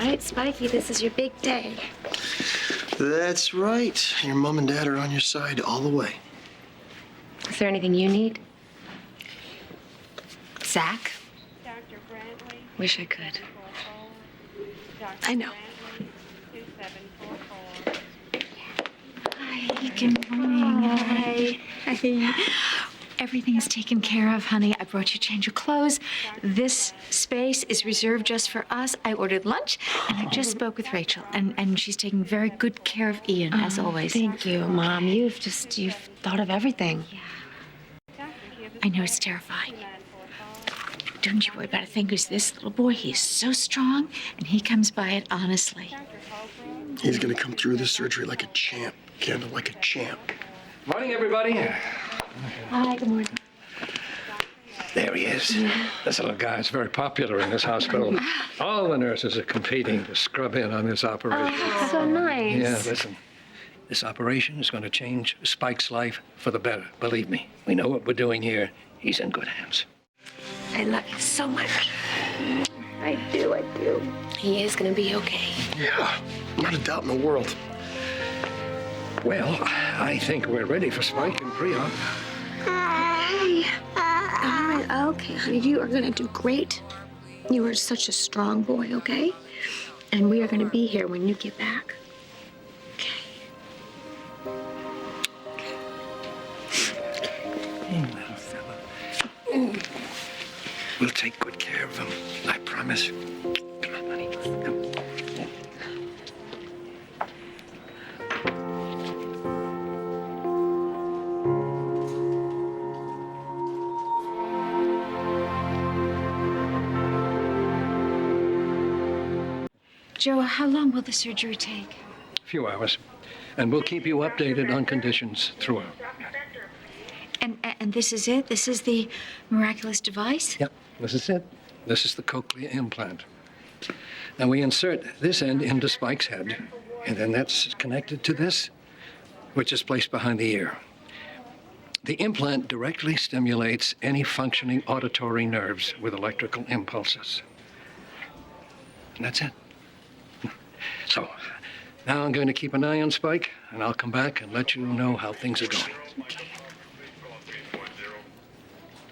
right, Spikey, this is your big day. That's right. Your mom and dad are on your side all the way. Is there anything you need? Zach? Wish I could. I know. Hi, good morning. Hi. Everything is taken care of, honey. I brought you a change of clothes. This space is reserved just for us. I ordered lunch, and I just spoke with Rachel, and she's taking very good care of Ian, as always. Thank you, Mom. You've thought of everything. Yeah. I know it's terrifying. Don't you worry about a thing, because this little boy, he's so strong, and he comes by it honestly. He's gonna come through this surgery like a champ, Kendall, like a champ. Morning, everybody. Hi, good morning. There he is. This little guy is very popular in this hospital. All the nurses are competing to scrub in on this operation. Oh, so nice. Yeah, listen. This operation is going to change Spike's life for the better. Believe me. We know what we're doing here. He's in good hands. I love you so much. I do. He is gonna be okay. Yeah, not a doubt in the world. Well, I think we're ready for Spike and pre-op. Hey. All right, okay, honey, you are gonna do great. You are such a strong boy, okay? And we are gonna be here when you get back. Hey, little fella. We'll take good care of him. I promise. Come on, honey. Come. Joe, how long will the surgery take? A few hours. And we'll keep you updated on conditions throughout. And this is it? This is the miraculous device? Yep, this is it. This is the cochlea implant. Now we insert this end into Spike's head, and then that's connected to this, which is placed behind the ear. The implant directly stimulates any functioning auditory nerves with electrical impulses. And that's it. So, now I'm going to keep an eye on Spike, and I'll come back and let you know how things are going.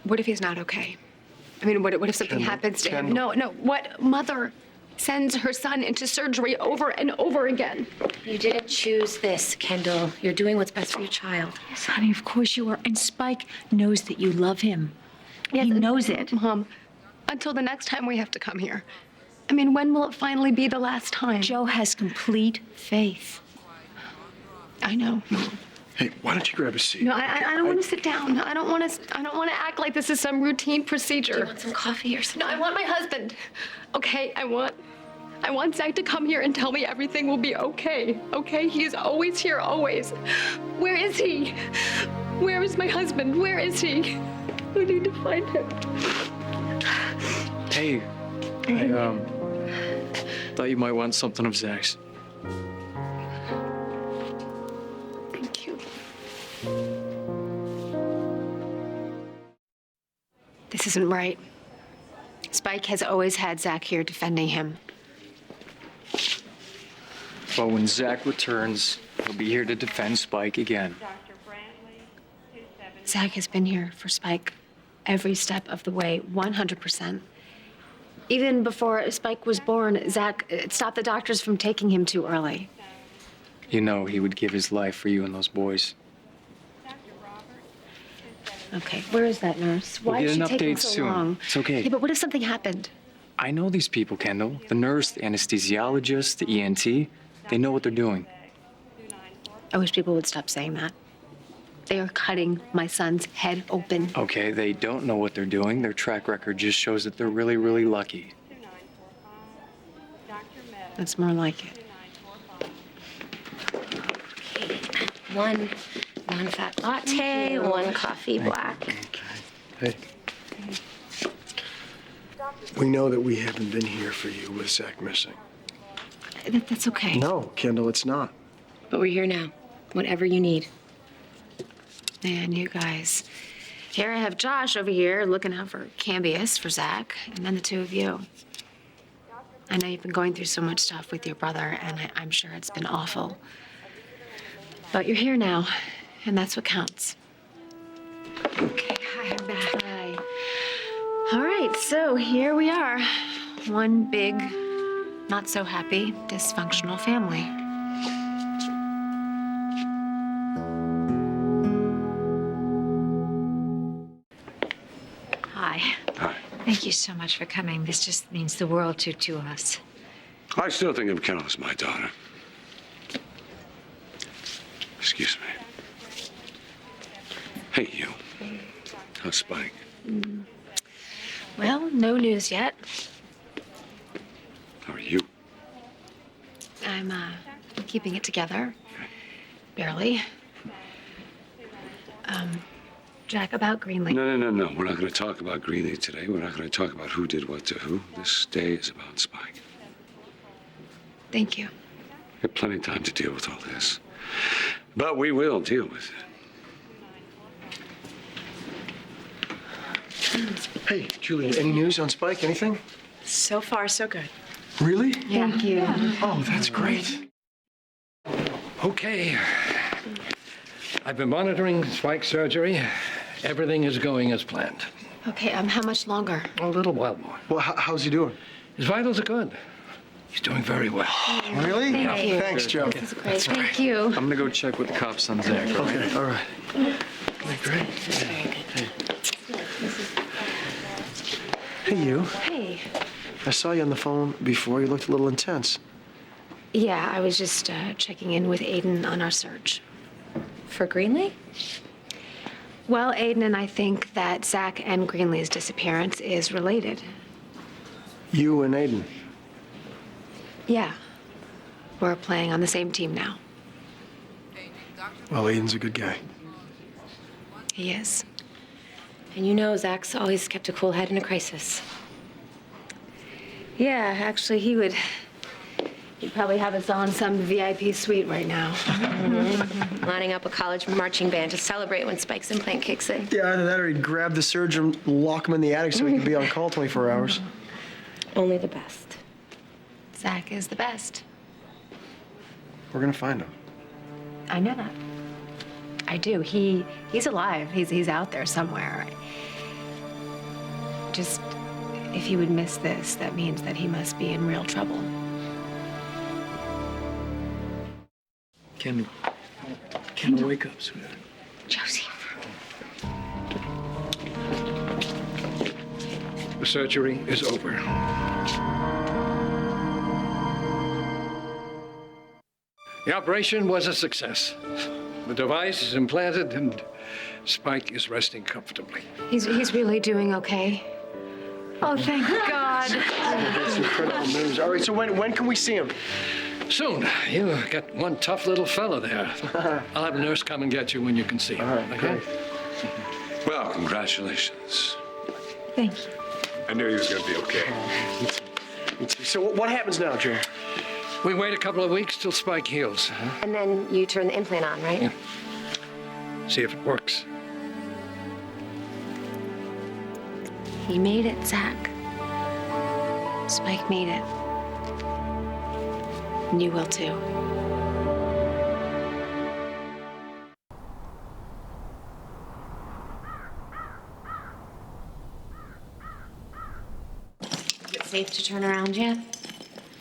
What if he's not okay? I mean, what if something happens to him? No, what mother sends her son into surgery over and over again? You didn't choose this, Kendall. You're doing what's best for your child. Yes, honey, of course you are. And Spike knows that you love him. Yes, he knows it. Mom, until the next time we have to come here. I mean, when will it finally be the last time? Joe has complete faith. I know, Mom. Hey, why don't you grab a seat? No, I don't want to sit down. I don't want to act like this is some routine procedure. Do you want some coffee or something? No, I want my husband. Okay, I want Zach to come here and tell me everything will be okay. Okay, he is always here, always. Where is he? Where is my husband? Where is he? We need to find him. Hey, I thought you might want something of Zach's. Thank you. This isn't right. Spike has always had Zach here defending him. But when Zach returns, he'll be here to defend Spike again. Zach has been here for Spike every step of the way, 100%. Even before Spike was born, Zach stopped the doctors from taking him too early. You know he would give his life for you and those boys. Okay, where is that nurse? Why is she taking so long? It's okay. Yeah, but what if something happened? I know these people, Kendall. The nurse, the anesthesiologist, the ENT. They know what they're doing. I wish people would stop saying that. They are cutting my son's head open. Okay, they don't know what they're doing. Their track record just shows that they're really, really lucky. That's more like it. Okay. One non-fat latte, one coffee black. Hey. We know that we haven't been here for you with Zach missing. That's okay. No, Kendall, it's not. But we're here now. Whatever you need. Man, you guys. Here I have Josh over here looking out for Cambius, for Zach, and then the two of you. I know you've been going through so much stuff with your brother, and I'm sure it's been awful. But you're here now, and that's what counts. Okay, hi, I'm back. Hi. All right, so here we are. One big, not so happy, dysfunctional family. Hi. Hi. Thank you so much for coming. This just means the world to us. I still think of Kel as my daughter. Excuse me. Hey, you. How's Spike? Well, no news yet. How are you? I'm keeping it together. Barely. Jack, about Greenlee. No. We're not going to talk about Greenlee today. We're not going to talk about who did what to who. This day is about Spike. Thank you. We have plenty of time to deal with all this. But we will deal with it. Hey, Julie, any news on Spike? Anything? So far, so good. Really? Thank you. Oh, that's great. Okay. I've been monitoring Spike's surgery. Everything is going as planned. Okay, how much longer? A little while more. Well, how's he doing? His vitals are good. He's doing very well. Really? Thank you. Thanks, Joe. This is great. Thank you. I'm gonna go check with the cops on Zach, all right? Okay, all right. Okay, great. Hey, you. Hey. I saw you on the phone before. You looked a little intense. Yeah, I was just checking in with Aiden on our search. For Greenlee? Well, Aiden and I think that Zach and Greenlee's disappearance is related. You and Aiden. Yeah. We're playing on the same team now. Well, Aiden's a good guy. He is. And you know Zach's always kept a cool head in a crisis. Yeah, actually, he'd probably have us all in some VIP suite right now. Lining up a college marching band to celebrate when Spike's implant kicks in. Yeah, either that or he'd grab the surgeon, lock him in the attic so he could be on call 24 hours. Only the best. Zach is the best. We're gonna find him. I know that. I do. He's alive. He's out there somewhere. Just, if he would miss this, that means that he must be in real trouble. Can I wake up, sweetheart? Josie. The surgery is over. The operation was a success. The device is implanted and Spike is resting comfortably. He's really doing okay. Oh, thank God. That's incredible news. All right, so when can we see him? Soon. You got one tough little fella there. I'll have a nurse come and get you when you can see him. All right, okay? great. Well, congratulations. Thank you. I knew he was going to be okay. So what happens now, Joe? We wait a couple of weeks till Spike heals. And then you turn the implant on, right? Yeah. See if it works. He made it, Zach. Spike made it. And you will too. Is it safe to turn around yet?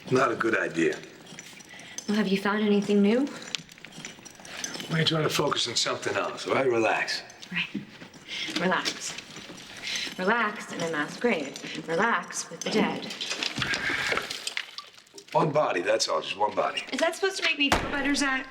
Not a good idea. Well, have you found anything new? We're trying to focus on something else, all right? Relax. Right. Relax. Relax and a mass grave. Relax with the dead. One body, that's all. Just one body. Is that supposed to make me feel better, Zach?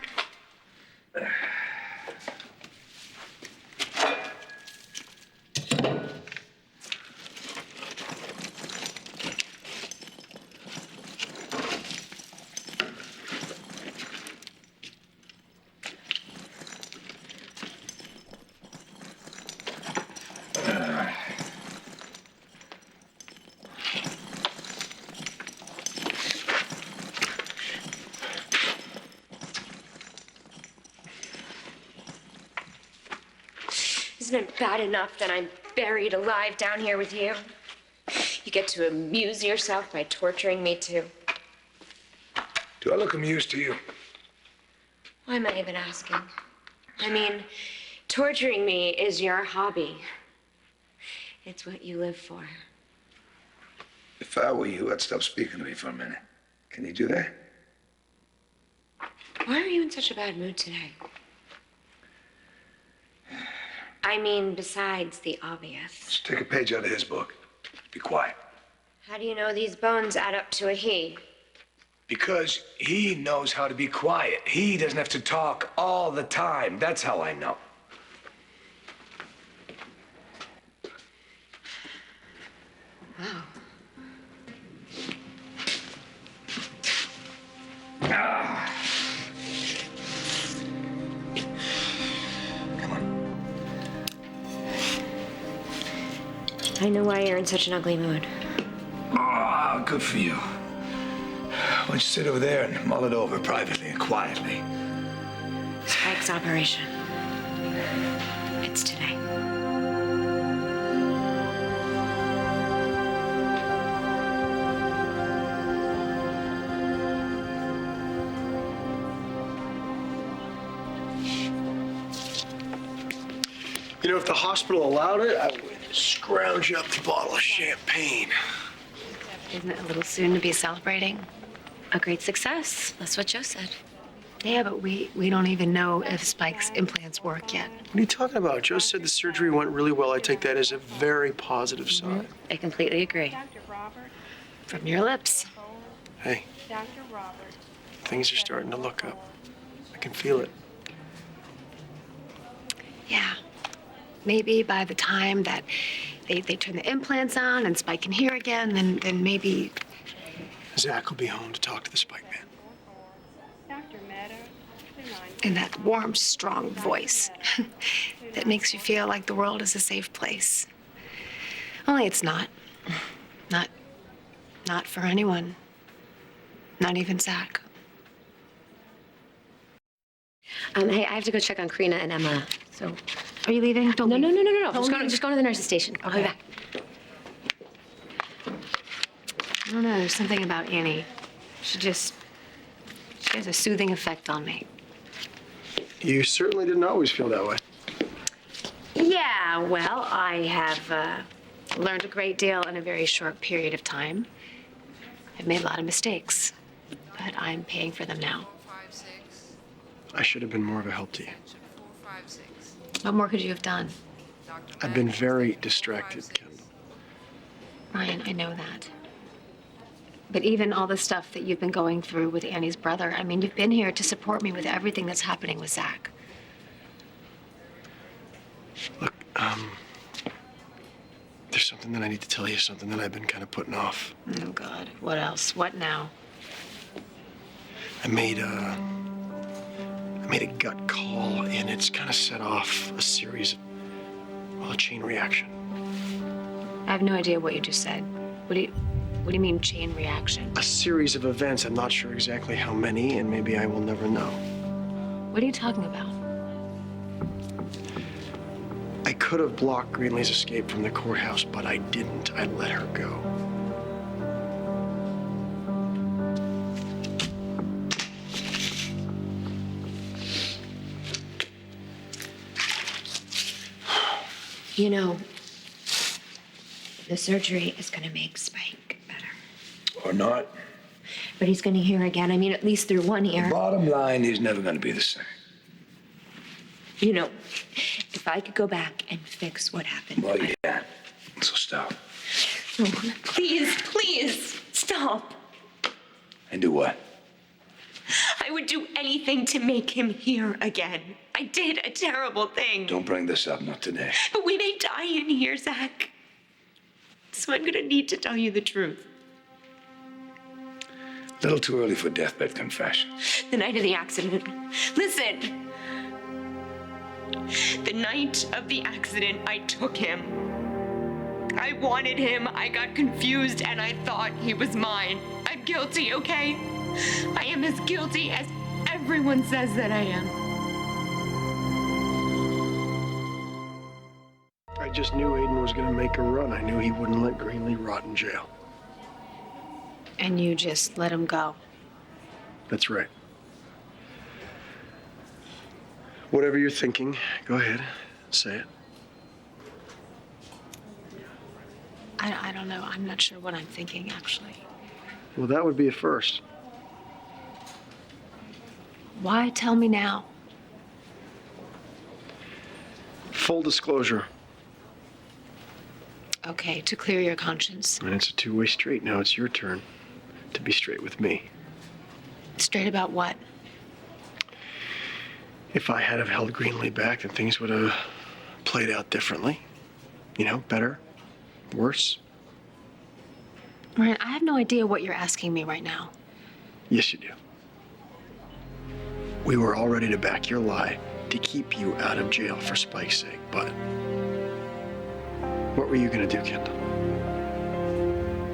Isn't it bad enough that I'm buried alive down here with you? You get to amuse yourself by torturing me too. Do I look amused to you? Why am I even asking? I mean, torturing me is your hobby. It's what you live for. If I were you, I'd stop speaking to me for a minute. Can you do that? Why are you in such a bad mood today? I mean, besides the obvious. Just take a page out of his book. Be quiet. How do you know these bones add up to a he? Because he knows how to be quiet. He doesn't have to talk all the time. That's how I know. Wow. Ah. Come on. I know why you're in such an ugly mood. Oh, good for you. Why don't you sit over there and mull it over privately and quietly? Spike's operation. It's today. You know, if the hospital allowed it, I would scrounge up the bottle of champagne. Isn't it a little soon to be celebrating a great success? That's what Joe said. Yeah, but we don't even know if Spike's implants work yet. What are you talking about? Joe said the surgery went really well. I take that as a very positive sign. I completely agree. From your lips. Hey, things are starting to look up. I can feel it. Yeah. Maybe by the time that they turn the implants on and Spike can hear again, then maybe... Zach will be home to talk to the Spike Man. in that warm, strong voice that makes you feel like the world is a safe place. Only it's not. Not for anyone. Not even Zach. Hey, I have to go check on Karina and Emma. So, Are you leaving? Don't no. leave. Just go to the nurse's station. I'll be back. I don't know. There's something about Annie. She has a soothing effect on me. You certainly didn't always feel that way. Yeah, well, I have learned a great deal in a very short period of time. I've made a lot of mistakes, but I'm paying for them now. I should have been more of a help to you. What more could you have done? I've been very distracted, Kendall. Ryan, I know that. But even all the stuff that you've been going through with Annie's brother, I mean, you've been here to support me with everything that's happening with Zach. Look, there's something that I need to tell you, something that I've been kind of putting off. Oh, God. What else? What now? I made a gut call, and it's kind of set off a series of, well, a chain reaction. I have no idea what you just said. What do you mean chain reaction? A series of events. I'm not sure exactly how many, and maybe I will never know. What are you talking about? I could have blocked Greenlee's escape from the courthouse, but I didn't. I let her go. You know, the surgery is going to make Spike better. Or not. But he's going to hear again. I mean, at least through one ear. Bottom line, he's never going to be the same. You know, if I could go back and fix what happened. Well, yeah. So stop. No, please, stop. And do what? I would do anything to make him hear again. I did a terrible thing. Don't bring this up, not today. But we may die in here, Zach. So I'm gonna need to tell you the truth. A little too early for deathbed confession. The night of the accident. Listen. The night of the accident, I took him. I wanted him, I got confused, and I thought he was mine. I'm guilty, okay? I am as guilty as everyone says that I am. All right, just knew Aiden was going to make a run. I knew he wouldn't let Greenlee rot in jail. And you just let him go. That's right. Whatever you're thinking, go ahead, say it. I don't know. I'm not sure what I'm thinking, actually. Well, that would be a first. Why tell me now? Full disclosure. Okay, to clear your conscience. And it's a two-way street. Now it's your turn to be straight with me. Straight about what? If I had have held Greenlee back, then things would have played out differently. You know, better, worse. Ryan, I have no idea what you're asking me right now. Yes, you do. We were all ready to back your lie to keep you out of jail for Spike's sake, but what were you gonna do, Kendall?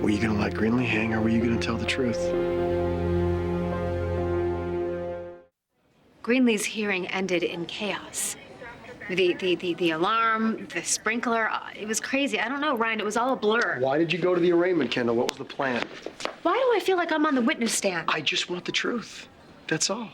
Were you gonna let Greenlee hang, or were you gonna tell the truth? Greenlee's hearing ended in chaos. The alarm, the sprinkler, it was crazy. I don't know, Ryan, it was all a blur. Why did you go to the arraignment, Kendall? What was the plan? Why do I feel like I'm on the witness stand? I just want the truth. That's all.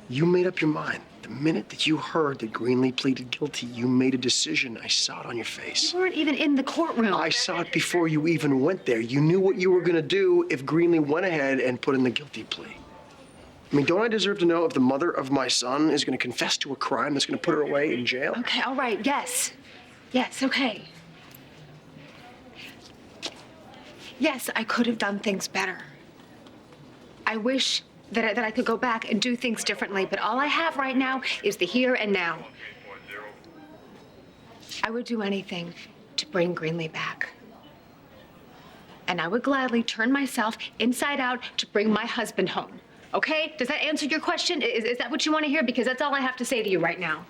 You made up your mind. The minute that you heard that Greenlee pleaded guilty, you made a decision. I saw it on your face. You weren't even in the courtroom. I saw it before you even went there. You knew what you were gonna do if Greenlee went ahead and put in the guilty plea. I mean, don't I deserve to know if the mother of my son is gonna confess to a crime that's gonna put her away in jail? Okay, all right, yes. Yes, okay. Yes, I could have done things better. I wish that I could go back and do things differently, but all I have right now is the here and now. I would do anything to bring Greenlee back. And I would gladly turn myself inside out to bring my husband home. Okay? Does that answer your question? Is that what you want to hear? Because that's all I have to say to you right now.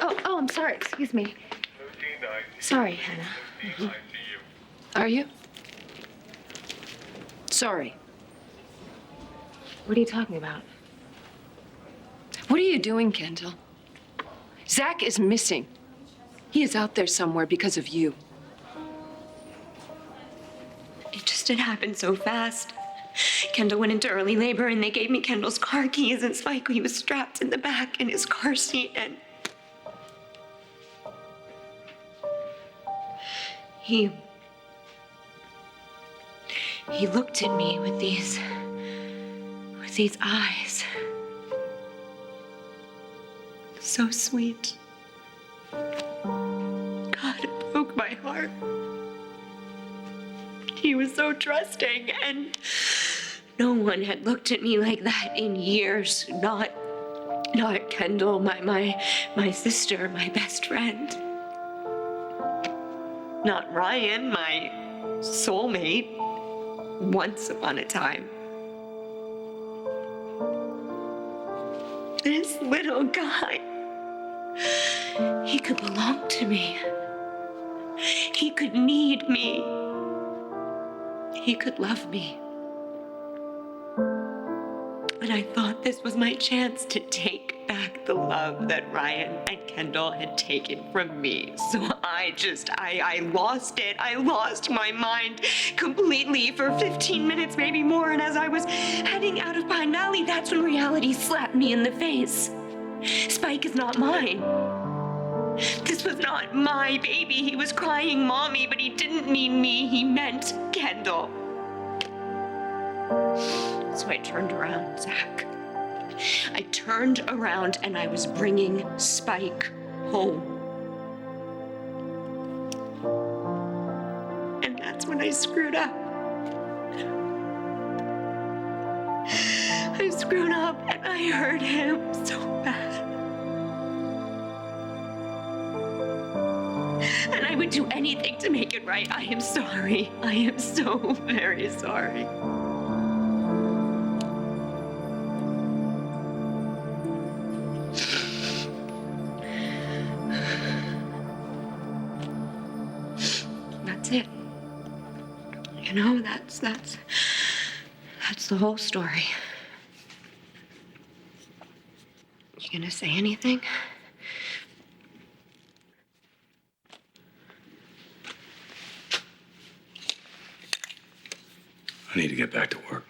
Oh, I'm sorry. Excuse me. Sorry, Hannah. Are you? Sorry. What are you talking about? What are you doing, Kendall? Zach is missing. He is out there somewhere because of you. It happened so fast. Kendall went into early labor and they gave me Kendall's car keys and Spike, he was strapped in the back in his car seat and he looked at me with these eyes. So sweet. God, it broke my heart. He was so trusting, and no one had looked at me like that in years. Not Kendall, my sister, my best friend. Not Ryan, my soulmate, once upon a time. This little guy, he could belong to me. He could need me. He could love me. And I thought this was my chance to take back the love that Ryan and Kendall had taken from me. So I lost it. I lost my mind completely for 15 minutes, maybe more. And as I was heading out of Pine Valley, that's when reality slapped me in the face. Spike is not mine. This was not my baby. He was crying mommy, but he didn't mean me. He meant Kendall. So I turned around, Zach. I turned around and I was bringing Spike home. And that's when I screwed up. I screwed up and I hurt him so bad. And I would do anything to make it right. I am sorry. I am so very sorry. That's it. You know, that's the whole story. You You gonna say anything? I need to get back to work.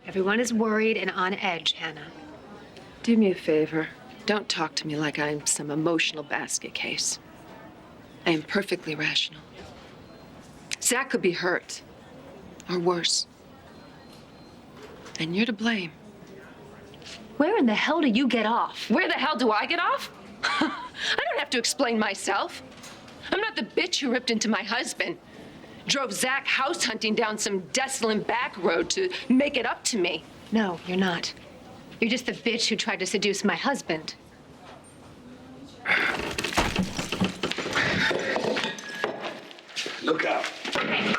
Everyone is worried and on edge, Hannah. Do me a favor. Don't talk to me like I'm some emotional basket case. I am perfectly rational. Zach could be hurt, or worse. And you're to blame. Where in the hell do you get off? Where the hell do I get off? I don't have to explain myself. I'm not the bitch who ripped into my husband, drove Zach house hunting down some desolate back road to make it up to me. No, you're not. You're just the bitch who tried to seduce my husband. Look out. Okay.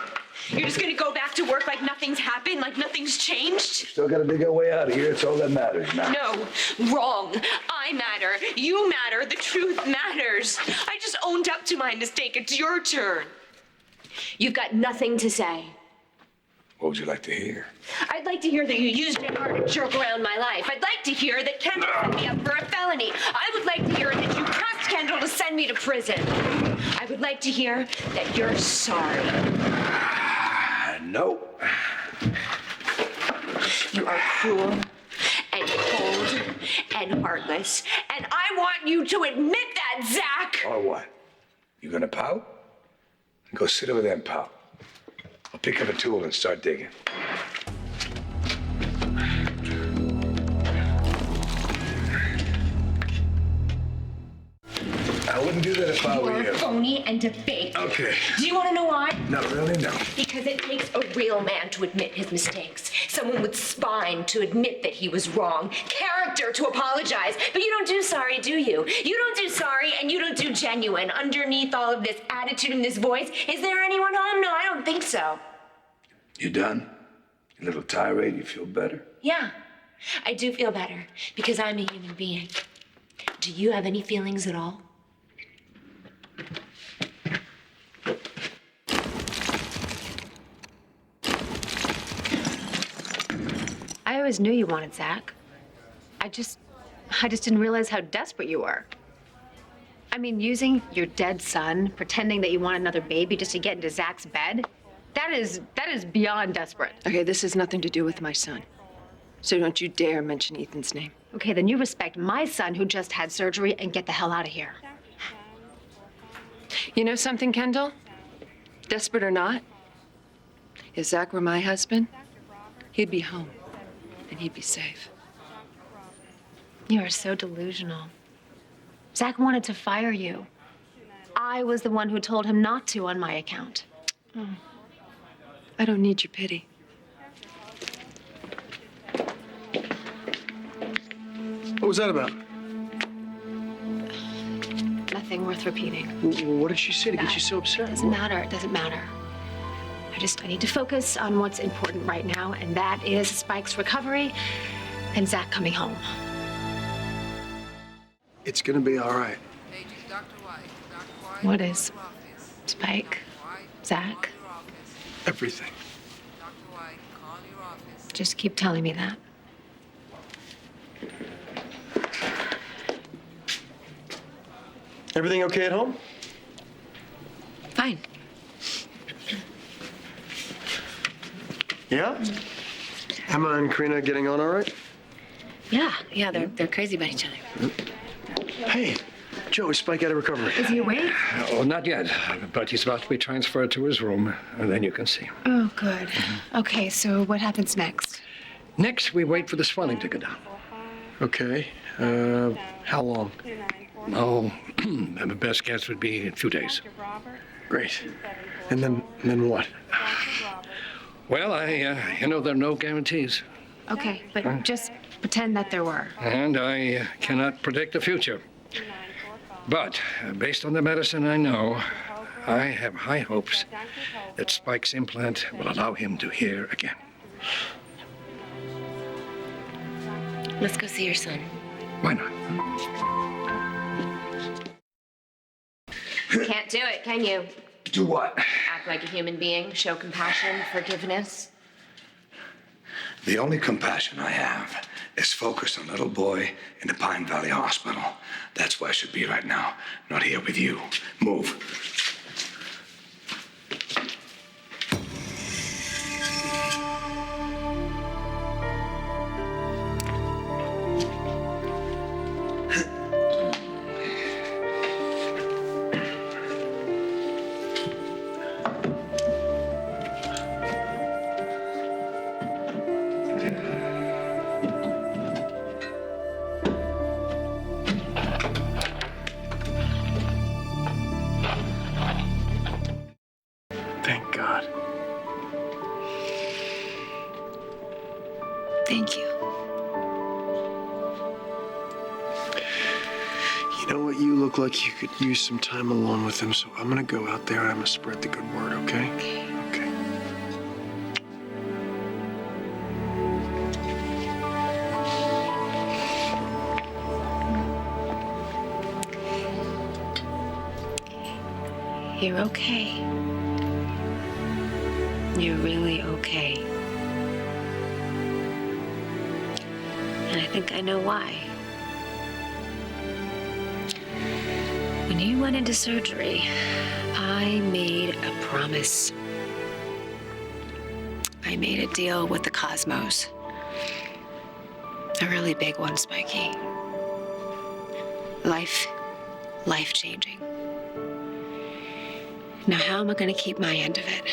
You're just gonna go back to work like nothing's happened, like nothing's changed? Still gotta dig our way out of here. It's all that matters now. No, wrong. I matter. You matter. The truth matters. I just owned up to my mistake. It's your turn. You've got nothing to say. What would you like to hear? I'd like to hear that you used J.R. to jerk around my life. I'd like to hear that Kendall set me up for a felony. I would like to hear that you trust Kendall to send me to prison. I would like to hear that you're sorry. No. You are cruel and cold and heartless. And I want you to admit that, Zach! Or what? You gonna pout? Go sit over there and pout. I'll pick up a tool and start digging. I wouldn't do that if I were You're you. phony and a fake. Okay. Do you want to know why? Not really, no. Because it takes a real man to admit his mistakes. Someone with spine to admit that he was wrong. Character to apologize. But you don't do sorry, do you? You don't do sorry and you don't do genuine. Underneath all of this attitude and this voice, is there anyone home? No, I don't think so. You done? You little tirade, you feel better? Yeah, I do feel better because I'm a human being. Do you have any feelings at all? I always knew you wanted Zach. I just didn't realize how desperate you were. I mean, using your dead son, pretending that you want another baby just to get into Zach's bed, that is beyond desperate. Okay, this has nothing to do with my son. So don't you dare mention Ethan's name. Okay, then you respect my son who just had surgery and get the hell out of here. You know something, Kendall? Desperate or not, if Zach were my husband, he'd be home and he'd be safe. You are so delusional. Zach wanted to fire you. I was the one who told him not to on my account. Oh. I don't need your pity. What was that about? Nothing worth repeating. What did she say to get you so upset? It doesn't matter. It doesn't matter. I need to focus on what's important right now, and that is Spike's recovery and Zach coming home. It's gonna be all right. What is Spike? Zach? Everything. Just keep telling me that. Everything okay at home? Fine. Yeah? Emma and Karina getting on all right? Yeah, they're crazy about each other. Hey, Joe, is Spike out of recovery? Is he awake? Oh, not yet, but he's about to be transferred to his room, and then you can see him. Oh, good. Okay, so what happens next? Next, we wait for the swelling to go down. Okay. How long? Oh, the best guess would be a few days. Great. And then what? Well, there are no guarantees. Okay, but just pretend that there were. And I cannot predict the future. But based on the medicine I know, I have high hopes that Spike's implant will allow him to hear again. Let's go see your son. Why not? can't do it, can you? Do what? Act like a human being, show compassion, forgiveness. The only compassion I have is focused on little boy in the Pine Valley Hospital. That's where I should be right now, not here with you. Move. Thank God. Thank you. You know what? You look like you could use some time alone with him, so I'm gonna go out there and I'm gonna spread the good word, okay? Okay. You're okay. You're really okay. And I think I know why. When you went into surgery, I made a promise. I made a deal with the cosmos. A really big one, Spiky. Life-changing. Now, how am I going to keep my end of it?